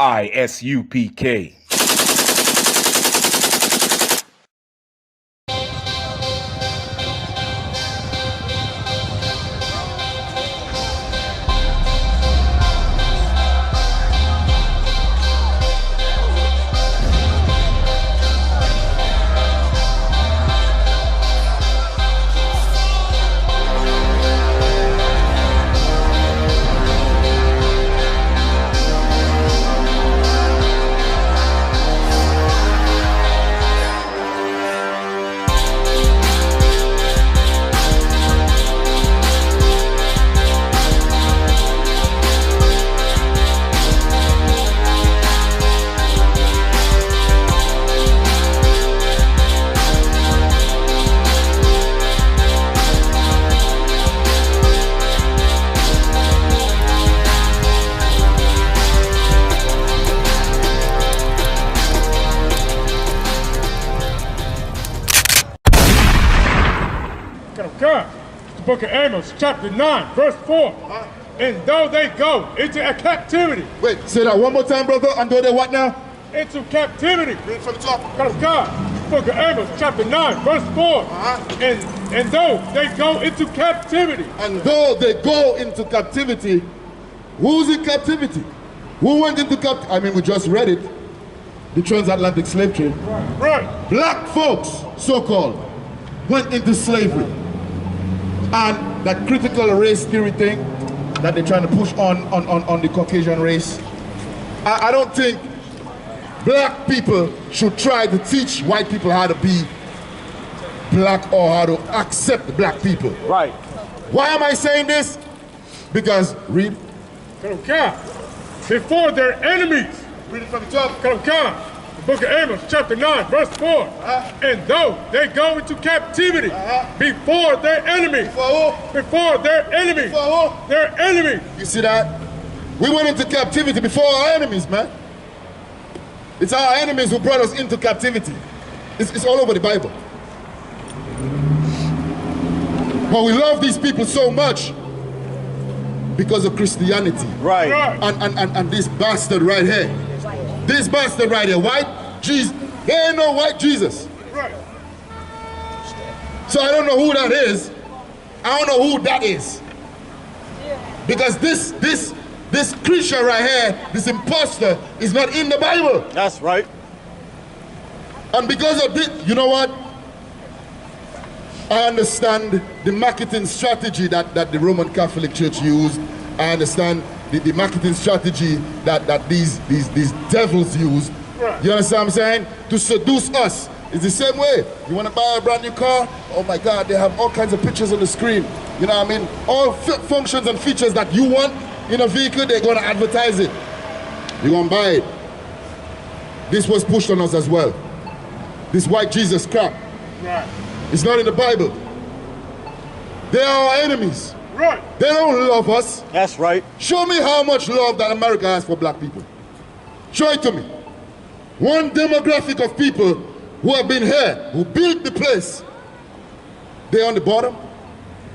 I.S.U.P.K. God, the book of Amos, chapter 9, verse 4. And though they go into a captivity. Wait, say that one more time, brother. And though they what now? Into captivity. Read from the top. God, the book of Amos, chapter 9, verse 4. And though they go into captivity. And though they go into captivity, who's in captivity? Who went into captivity? I mean, we just read it. The transatlantic slave trade. Right. Black folks, so-called, went into slavery. And that critical race theory thing that they're trying to push on the Caucasian race, I don't think black people should try to teach white people how to be black or how to accept black people. Right. Why am I saying this? Because, read. God, before their enemies. Read it from the top. God, the book of Amos, chapter 9, verse 4. And though they go into captivity before their enemies. Before their enemies. Their enemies. You see that? We went into captivity before our enemies, man. It's our enemies who brought us into captivity. It's all over the Bible. But we love these people so much because of Christianity. Right. And this bastard right here. This bastard right here, white Jesus. There ain't no white Jesus. Right. So I don't know who that is. I don't know who that is. Because this creature right here, this imposter, is not in the Bible. That's right. And because of this, you know what? I understand the marketing strategy that the Roman Catholic Church used. I understand the marketing strategy that these devils use. Right. You understand what I'm saying? To seduce us. It's the same way. You want to buy a brand new car? Oh my God, they have all kinds of pictures on the screen. You know what I mean? All functions and features that you want in a vehicle, they're going to advertise it. You're going to buy it. This was pushed on us as well. This white Jesus crap. Right. It's not in the Bible. They are our enemies. Right. They don't love us. That's right. Show me how much love that America has for black people. Show it to me. One demographic of people who have been here, who built the place, they're on the bottom.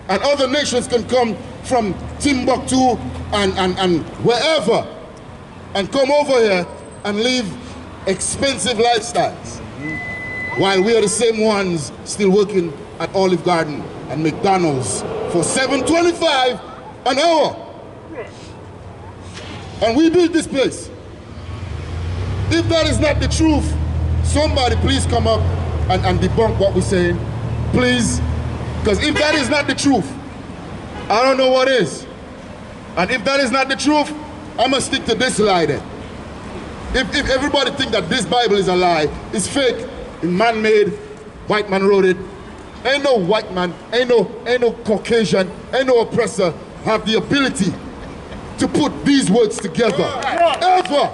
And other nations can come from Timbuktu and wherever and come over here and live expensive lifestyles. While we are the same ones still working at Olive Garden and McDonald's for $7.25 an hour. And we built this place. If that is not the truth, somebody please come up and debunk what we're saying. Please. Because if that is not the truth, I don't know what is. And if that is not the truth, I'm going to stick to this lie then. If everybody think that this Bible is a lie, it's fake, it's man-made, white man wrote it, ain't no white man, ain't no Caucasian, ain't no oppressor have the ability to put these words together, ever.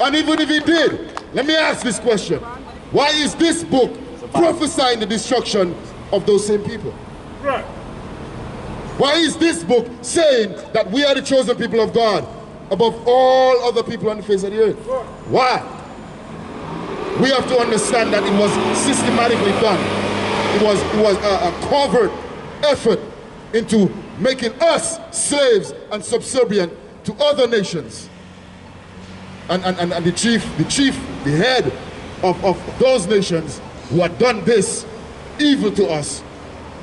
And even if he did, let me ask this question. Why is this book prophesying the destruction of those same people? Right. Why is this book saying that we are the chosen people of God above all other people on the face of the earth? Why? We have to understand that it was systematically done. It was a covert effort into making us slaves and subservient to other nations. and the head of those nations who have done this evil to us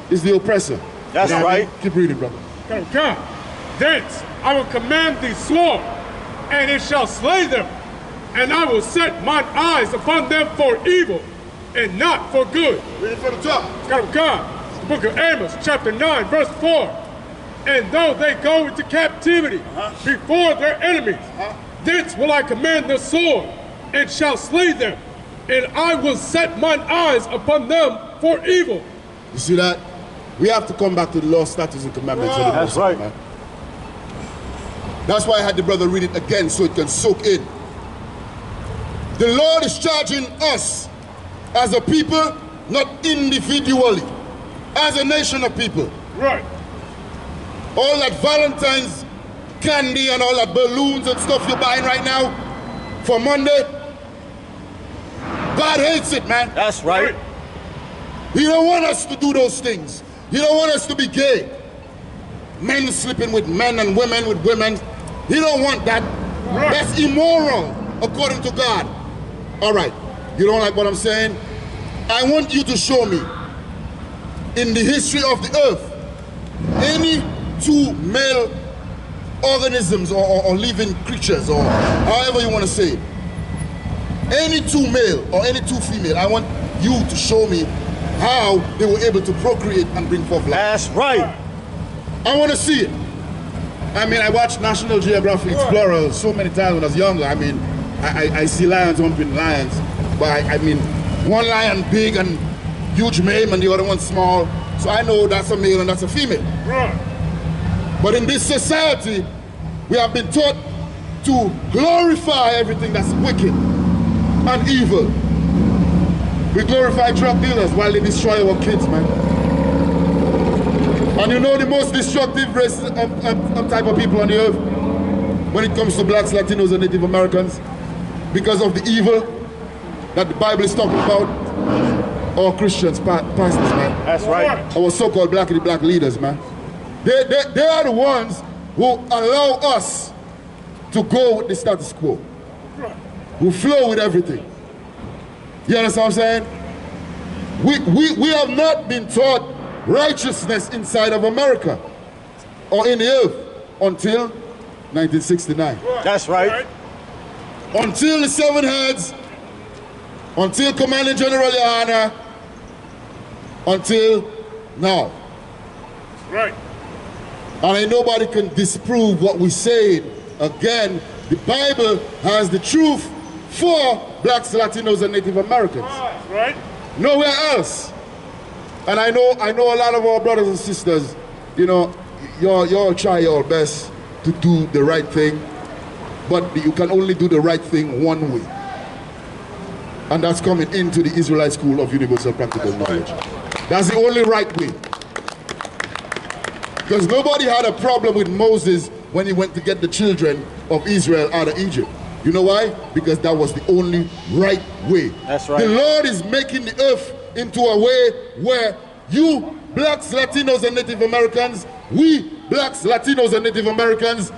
is the oppressor. That's right. Keep reading, brother. Come. Thence I will command thee sword, and it shall slay them, and I will set mine eyes upon them for evil, and not for good. Read it from the top. Come. Book of Amos, chapter 9, verse 4. And though they go into captivity before their enemies, thence will I command the sword, and shall slay them, and I will set mine eyes upon them for evil. You see that? We have to come back to the law, statutes, and commandments of the That's Most High, right. man. That's why I had the brother read it again so it can soak in. The Lord is charging us as a people, not individually, as a nation of people. Right. All that Valentine's candy and all that balloons and stuff you're buying right now for Monday, God hates it, man. That's right. He don't want us to do those things. He don't want us to be gay. Men sleeping with men and women with women. He don't want that. Right. That's immoral, according to God. All right, you don't like what I'm saying? I want you to show me, in the history of the earth, any two male organisms or living creatures, or however you want to say it, any two male or any two female, I want you to show me how they were able to procreate and bring forth life. That's right. I want to see it. I mean, I watched National Geographic Explorer so many times when I was younger. I mean, I see lions humping lions, but I mean, one lion big and huge male and the other one small. So I know that's a male and that's a female. Right. But in this society, we have been taught to glorify everything that's wicked and evil. We glorify drug dealers while they destroy our kids, man. And you know the most destructive race of type of people on the earth when it comes to blacks, Latinos, and Native Americans, because of the evil that the Bible is talking about, our Christians, pastors, man. That's right. Our so-called black leaders, man. They are the ones who allow us to go with the status quo, who flow with everything. You understand what I'm saying? We have not been taught righteousness inside of America or in the earth until 1969. That's right. Until the seven heads, until Commanding General Yahanna, until now. Right. And ain't nobody can disprove what we said. Again, the Bible has the truth for blacks, Latinos, and Native Americans. Right. Nowhere else. And I know a lot of our brothers and sisters, you know, y'all try your best to do the right thing, but you can only do the right thing one way. And that's coming into the Israelite School of Universal Practical Knowledge. That's the only right way. Because nobody had a problem with Moses when he went to get the children of Israel out of Egypt. You know why? Because that was the only right way. That's right. The Lord is making the earth into a way where you blacks, Latinos, and Native Americans, we blacks, Latinos, and Native Americans,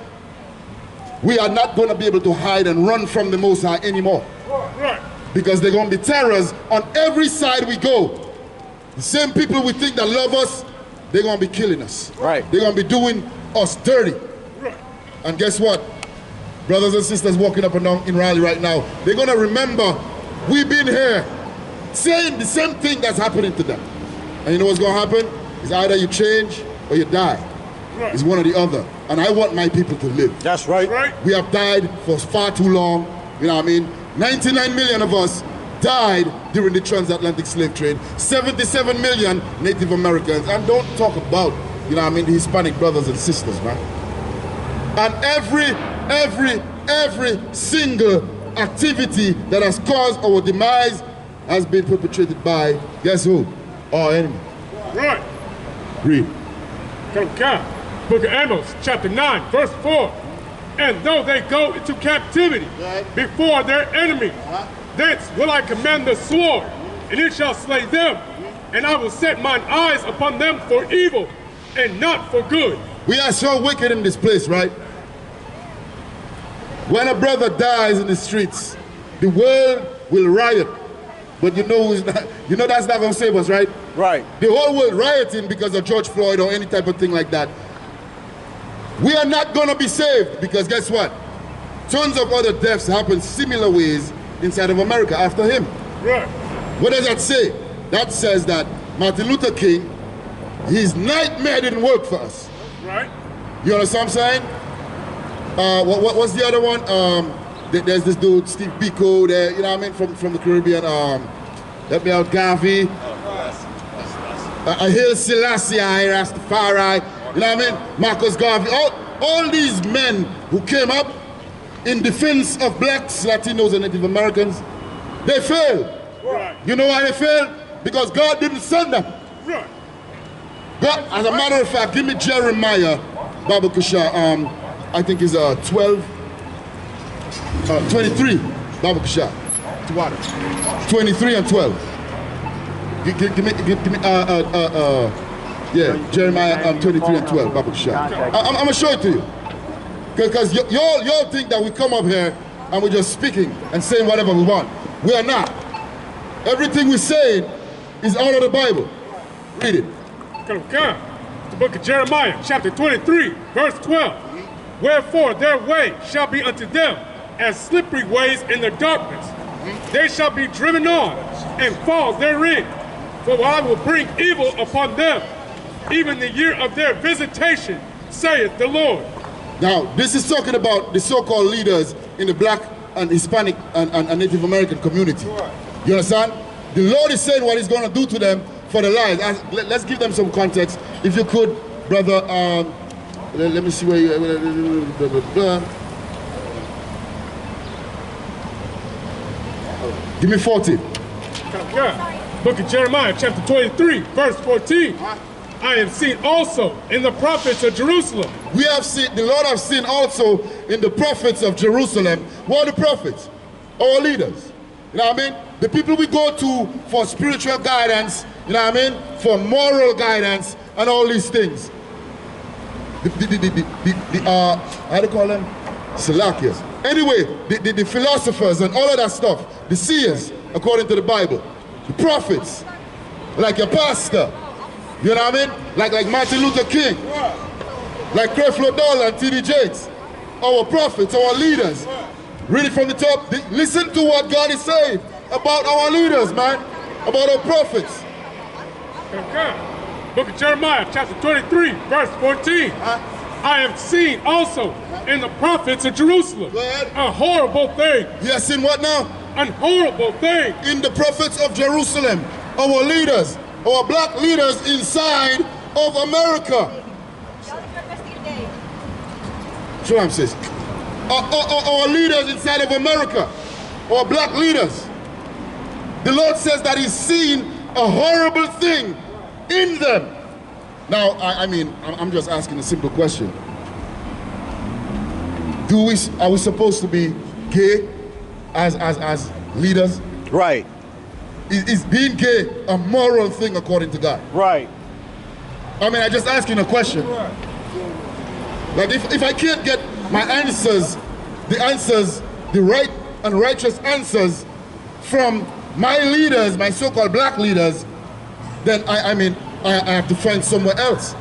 we are not going to be able to hide and run from the Most High anymore. Right. Because they're going to be terrors on every side we go. The same people we think that love us, they're going to be killing us. Right. They're going to be doing us dirty. Right. And guess what? Brothers and sisters walking up and down in Raleigh right now, they're going to remember we've been here saying the same thing that's happening to them. And you know what's going to happen? It's either you change or you die. Right. It's one or the other. And I want my people to live. That's right. Right. We have died for far too long. You know what I mean? 99 million of us died during the transatlantic slave trade. 77 million Native Americans. And don't talk about, you know what I mean, the Hispanic brothers and sisters, man. And every single activity that has caused our demise has been perpetrated by, guess who? Our enemy. Right. Read. Come. Book of Amos, chapter 9, verse 4. And though they go into captivity before their enemies, thence will I command the sword, and it shall slay them, and I will set mine eyes upon them for evil, and not for good. We are so wicked in this place, right? When a brother dies in the streets, the world will riot. But you know that's not going to save us, right? Right. The whole world rioting because of George Floyd or any type of thing like that. We are not going to be saved because guess what? Tons of other deaths happen similar ways inside of America after him. Right. What does that say? That says that Martin Luther King, his nightmare didn't work for us. Right. You understand what I'm saying? What's the other one? There's this dude, Steve Biko, there, you know what I mean, from the Caribbean. Help me out, Gavi. Haile Selassie, Rastafari, you know what I mean? Marcus Garvey, all these men who came up in defense of blacks, Latinos, and Native Americans, they failed. Right. You know why they failed? Because God didn't send them. Right. God, as a matter of fact, give me Jeremiah, Baba Kusha, I think it's 23, Baba Kusha. 23 and 12. Give me, yeah, Jeremiah 23 and 12, Baba Kusha. I'm gonna show it to you. Because y'all think that we come up here and we're just speaking and saying whatever we want. We are not. Everything we say is out of the Bible. Read it. The book of Jeremiah, chapter 23, verse 12. Wherefore their way shall be unto them as slippery ways in the darkness. They shall be driven on and fall therein. For I will bring evil upon them, even the year of their visitation, saith the Lord. Now, this is talking about the so-called leaders in the black and Hispanic and Native American community. You understand? The Lord is saying what he's going to do to them for the lies. Let's give them some context. If you could, brother, let me see where you... Give me 40. Book of Jeremiah, chapter 23, verse 14. I have seen also in the prophets of Jerusalem. We have seen, the Lord has seen also in the prophets of Jerusalem. What are the prophets? Our leaders. You know what I mean? The people we go to for spiritual guidance, you know what I mean? For moral guidance and all these things. How do you call them? Salakias. Anyway, the philosophers and all of that stuff, the seers, according to the Bible, the prophets, like your pastor, you know what I mean? Like Martin Luther King, like Creflo Dollar and T.D. Jakes, our prophets, our leaders. Read it from the top. Listen to what God is saying about our leaders, man, about our prophets. Book of Jeremiah, chapter 23, verse 14. I have seen also in the prophets of Jerusalem a horrible thing. You have seen what now? An horrible thing. In the prophets of Jerusalem, our leaders, our black leaders inside of America. Shalom says, our leaders inside of America, our black leaders. The Lord says that he's seen a horrible thing in them. Now, I mean, I'm just asking a simple question. Are we supposed to be gay as leaders? Right. Is being gay a moral thing according to God? Right. I mean, I'm just asking a question. Like, if I can't get my answers, the right and righteous answers from my leaders, my so-called black leaders, then I mean, I have to find somewhere else.